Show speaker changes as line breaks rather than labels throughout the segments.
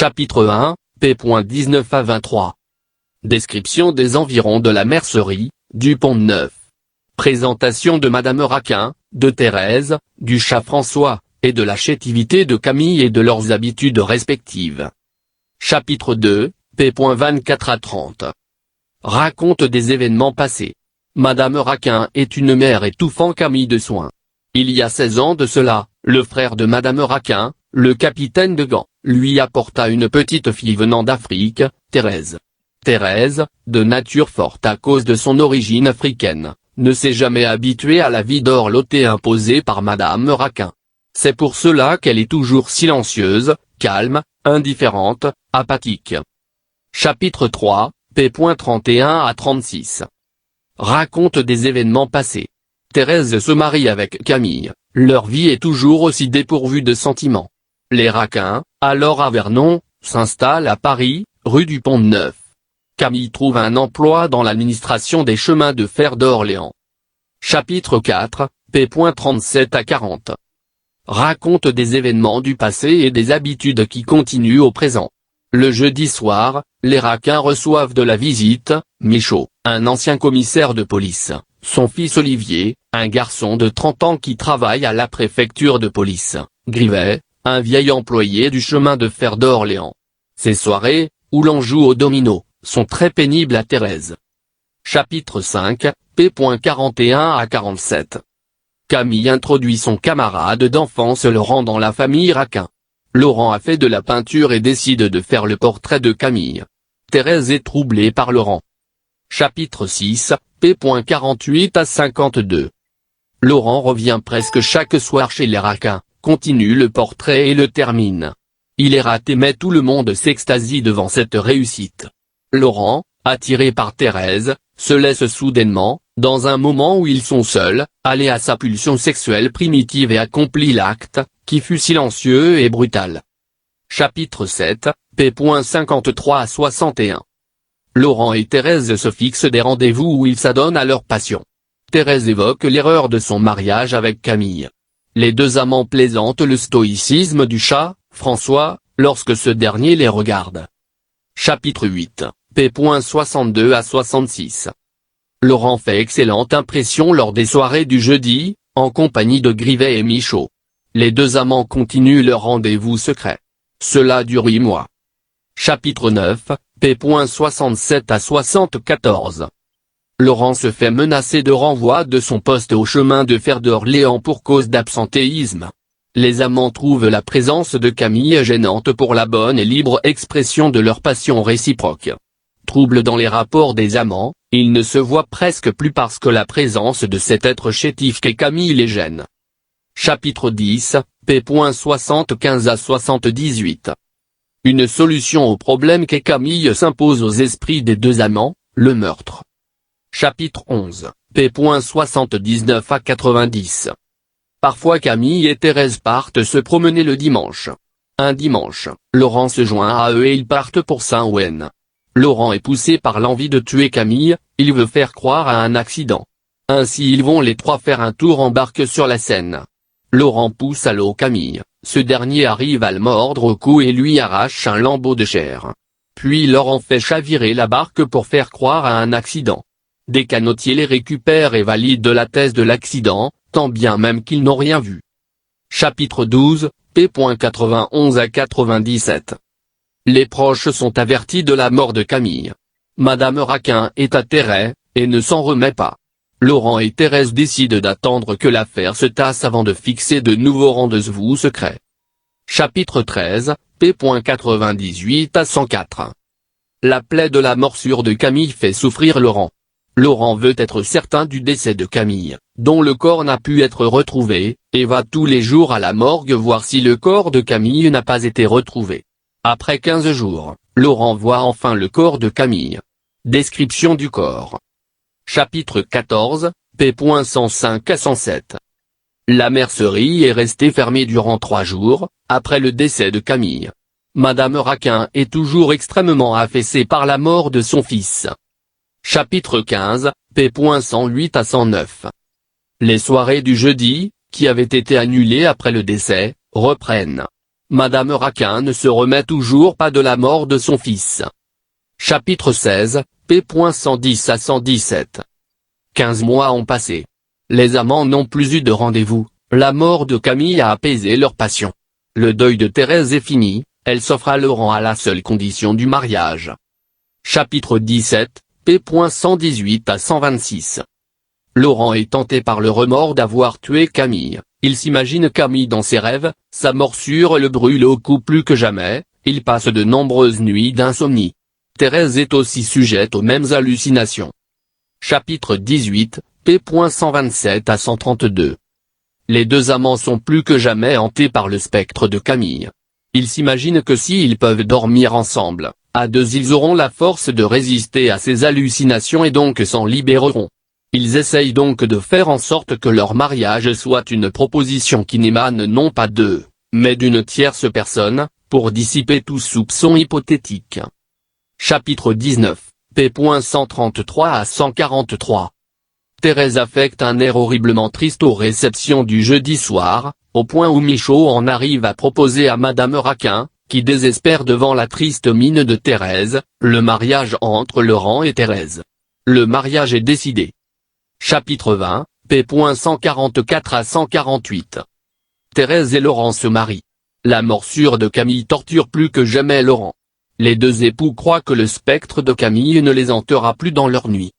Chapitre 1, p.19 à 23. Description des environs de la mercerie, du Pont-Neuf. Présentation de Madame Raquin, de Thérèse, du chat François, et de la chétivité de Camille et de leurs habitudes respectives. Chapitre 2, p.24 à 30. Raconte des événements passés. Madame Raquin est une mère étouffant Camille de soins. Il y a 16 ans de cela, le frère de Madame Raquin, le capitaine de Gand, lui apporta une petite fille venant d'Afrique, Thérèse. Thérèse, de nature forte à cause de son origine africaine, ne s'est jamais habituée à la vie dorlotée imposée par Madame Raquin. C'est pour cela qu'elle est toujours silencieuse, calme, indifférente, apathique. Chapitre 3, p.31 à 36. Raconte des événements passés. Thérèse se marie avec Camille, leur vie est toujours aussi dépourvue de sentiments. Les Raquin, alors à Vernon, s'installent à Paris, rue du Pont-Neuf. Camille trouve un emploi dans l'administration des chemins de fer d'Orléans. Chapitre 4, p.37 à 40. Raconte des événements du passé et des habitudes qui continuent au présent. Le jeudi soir, les Raquin reçoivent de la visite, Michaud, un ancien commissaire de police, son fils Olivier, un garçon de 30 ans qui travaille à la préfecture de police, Grivet, un vieil employé du chemin de fer d'Orléans. Ces soirées, où l'on joue au domino, sont très pénibles à Thérèse. Chapitre 5, p.41 à 47. Camille introduit son camarade d'enfance Laurent dans la famille Raquin. Laurent a fait de la peinture et décide de faire le portrait de Camille. Thérèse est troublée par Laurent. Chapitre 6, p.48 à 52. Laurent revient presque chaque soir chez les Raquin, continue le portrait et le termine. Il est raté mais tout le monde s'extasie devant cette réussite. Laurent, attiré par Thérèse, se laisse soudainement, dans un moment où ils sont seuls, aller à sa pulsion sexuelle primitive et accomplit l'acte, qui fut silencieux et brutal. Chapitre 7, p.53 à 61. Laurent et Thérèse se fixent des rendez-vous où ils s'adonnent à leur passion. Thérèse évoque l'erreur de son mariage avec Camille. Les deux amants plaisantent le stoïcisme du chat, François, lorsque ce dernier les regarde. Chapitre 8, p.62 à 66. Laurent fait excellente impression lors des soirées du jeudi, en compagnie de Grivet et Michaud. Les deux amants continuent leur rendez-vous secret. Cela dure 8 mois. Chapitre 9, p.67 à 74. Laurent se fait menacer de renvoi de son poste au chemin de fer d'Orléans pour cause d'absentéisme. Les amants trouvent la présence de Camille gênante pour la bonne et libre expression de leur passion réciproque. Trouble dans les rapports des amants, ils ne se voient presque plus parce que la présence de cet être chétif qu'est Camille les gêne. Chapitre 10, p.75 à 78. Une solution au problème qu'est Camille s'impose aux esprits des deux amants, le meurtre. Chapitre 11, p.79 à 90. Parfois Camille et Thérèse partent se promener le dimanche. Un dimanche, Laurent se joint à eux et ils partent pour Saint-Ouen. Laurent est poussé par l'envie de tuer Camille, il veut faire croire à un accident. Ainsi ils vont les trois faire un tour en barque sur la Seine. Laurent pousse à l'eau Camille, ce dernier arrive à le mordre au cou et lui arrache un lambeau de chair. Puis Laurent fait chavirer la barque pour faire croire à un accident. Des canotiers les récupèrent et valident la thèse de l'accident, tant bien même qu'ils n'ont rien vu. Chapitre 12, p.91 à 97. Les proches sont avertis de la mort de Camille. Madame Raquin est atterrée, et ne s'en remet pas. Laurent et Thérèse décident d'attendre que l'affaire se tasse avant de fixer de nouveaux rendez-vous secrets. Chapitre 13, p.98 à 104. La plaie de la morsure de Camille fait souffrir Laurent. Laurent veut être certain du décès de Camille, dont le corps n'a pu être retrouvé, et va tous les jours à la morgue voir si le corps de Camille n'a pas été retrouvé. Après 15 jours, Laurent voit enfin le corps de Camille. Description du corps. Chapitre 14, p.105 à 107. La mercerie est restée fermée durant 3 jours, après le décès de Camille. Madame Raquin est toujours extrêmement affaissée par la mort de son fils. Chapitre 15, p.108 à 109. Les soirées du jeudi, qui avaient été annulées après le décès, reprennent. Madame Raquin ne se remet toujours pas de la mort de son fils. Chapitre 16, p. 110 à 117. 15 mois ont passé. Les amants n'ont plus eu de rendez-vous, la mort de Camille a apaisé leur passion. Le deuil de Thérèse est fini, elle s'offre à Laurent à la seule condition du mariage. Chapitre 17, p. 118 à 126. Laurent est tenté par le remords d'avoir tué Camille, il s'imagine Camille dans ses rêves, sa morsure le brûle au cou plus que jamais, il passe de nombreuses nuits d'insomnie. Thérèse est aussi sujette aux mêmes hallucinations. Chapitre 18, p. 127 à 132. Les deux amants sont plus que jamais hantés par le spectre de Camille. Ils s'imaginent que s'ils peuvent dormir ensemble, à deux ils auront la force de résister à ces hallucinations et donc s'en libéreront. Ils essayent donc de faire en sorte que leur mariage soit une proposition qui n'émane non pas d'eux, mais d'une tierce personne, pour dissiper tout soupçon hypothétique. Chapitre 19, p. 133 à 143. Thérèse affecte un air horriblement triste aux réceptions du jeudi soir, au point où Michaud en arrive à proposer à Madame Raquin, qui désespère devant la triste mine de Thérèse, le mariage entre Laurent et Thérèse. Le mariage est décidé. Chapitre 20, p. 144 à 148. Thérèse et Laurent se marient. La morsure de Camille torture plus que jamais Laurent. Les deux époux croient que le spectre de Camille ne les hantera plus dans leur nuit.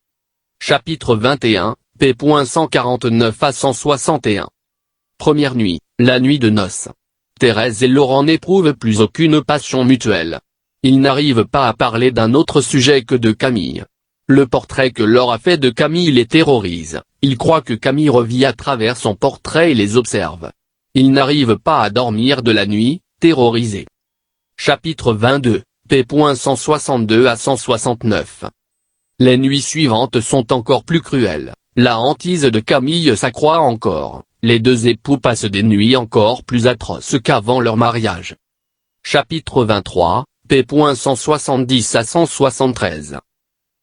Chapitre 21, p. 149 à 161. Première nuit, la nuit de noces. Thérèse et Laurent n'éprouvent plus aucune passion mutuelle. Ils n'arrivent pas à parler d'un autre sujet que de Camille. Le portrait que Laure a fait de Camille les terrorise, ils croient que Camille revit à travers son portrait et les observe. Ils n'arrivent pas à dormir de la nuit, terrorisés. Chapitre 22, p. 162 à 169. Les nuits suivantes sont encore plus cruelles, la hantise de Camille s'accroît encore, les deux époux passent des nuits encore plus atroces qu'avant leur mariage. Chapitre 23, p. 170 à 173.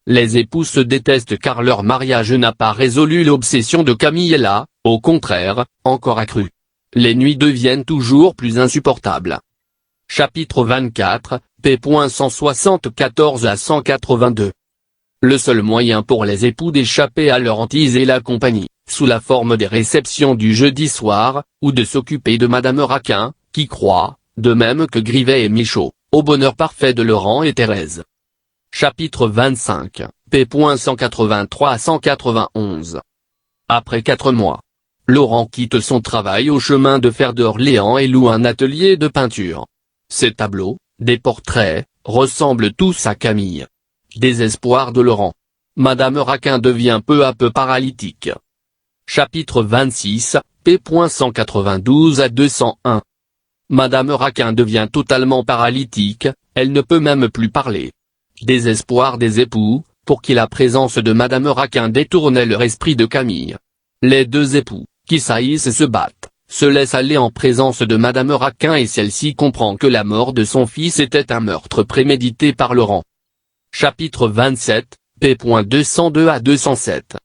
Les époux se détestent car leur mariage n'a pas résolu l'obsession de Camille et l'a, au contraire, encore accrue. Les nuits deviennent toujours plus insupportables. Chapitre 24, p. 174 à 182. Le seul moyen pour les époux d'échapper à leur hantise est la compagnie, sous la forme des réceptions du jeudi soir, ou de s'occuper de Madame Raquin, qui croit, de même que Grivet et Michaud, au bonheur parfait de Laurent et Thérèse. Chapitre 25, p. 183 à 191. Après 4 mois. Laurent quitte son travail au chemin de fer d'Orléans et loue un atelier de peinture. Ses tableaux, des portraits, ressemblent tous à Camille. Désespoir de Laurent. Madame Raquin devient peu à peu paralytique. Chapitre 26, p. 192 à 201. Madame Raquin devient totalement paralytique, elle ne peut même plus parler. Désespoir des époux, pour qui la présence de Madame Raquin détournait leur esprit de Camille. Les deux époux, qui saillissent et se battent, se laissent aller en présence de Madame Raquin et celle-ci comprend que la mort de son fils était un meurtre prémédité par Laurent. Chapitre 27, p. 202 à 207.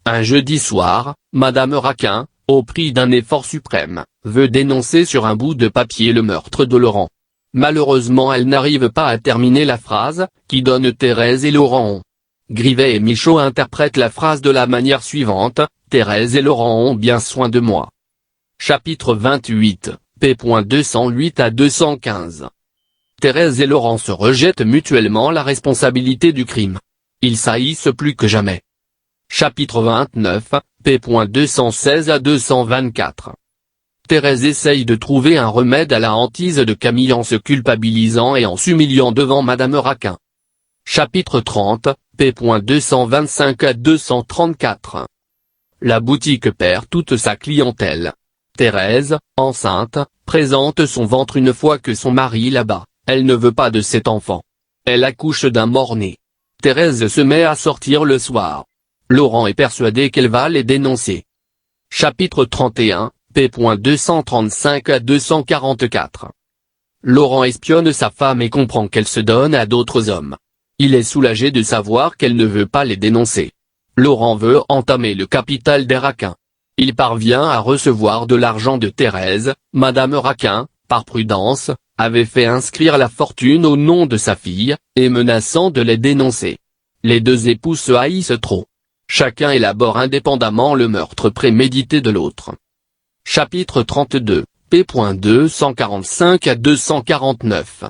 Un jeudi soir, Madame Raquin, au prix d'un effort suprême, veut dénoncer sur un bout de papier le meurtre de Laurent. Malheureusement elle n'arrive pas à terminer la phrase, qui donne Thérèse et Laurent ont. Grivet et Michaud interprètent la phrase de la manière suivante, Thérèse et Laurent ont bien soin de moi. Chapitre 28, p. 208 à 215. Thérèse et Laurent se rejettent mutuellement la responsabilité du crime. Ils saillissent plus que jamais. Chapitre 29, p. 216 à 224. Thérèse essaye de trouver un remède à la hantise de Camille en se culpabilisant et en s'humiliant devant Madame Raquin. Chapitre 30, p. 225 à 234. La boutique perd toute sa clientèle. Thérèse, enceinte, présente son ventre une fois que son mari l'abat, elle ne veut pas de cet enfant. Elle accouche d'un mort-né. Thérèse se met à sortir le soir. Laurent est persuadé qu'elle va les dénoncer. Chapitre 31, p. 235 à 244. Laurent espionne sa femme et comprend qu'elle se donne à d'autres hommes. Il est soulagé de savoir qu'elle ne veut pas les dénoncer. Laurent veut entamer le capital des Raquin. Il parvient à recevoir de l'argent de Thérèse, Madame Raquin, par prudence, avait fait inscrire la fortune au nom de sa fille, et menaçant de les dénoncer. Les deux époux se haïssent trop. Chacun élabore indépendamment le meurtre prémédité de l'autre. Chapitre 32, p. 245 à 249.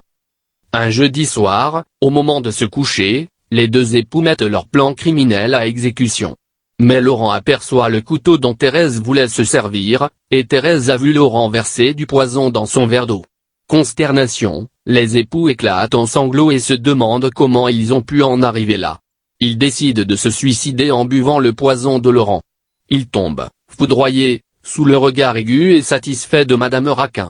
Un jeudi soir, au moment de se coucher, les deux époux mettent leur plan criminel à exécution. Mais Laurent aperçoit le couteau dont Thérèse voulait se servir, et Thérèse a vu Laurent verser du poison dans son verre d'eau. Consternation, les époux éclatent en sanglots et se demandent comment ils ont pu en arriver là. Ils décident de se suicider en buvant le poison de Laurent. Ils tombent, foudroyés, sous le regard aigu et satisfait de Madame Raquin.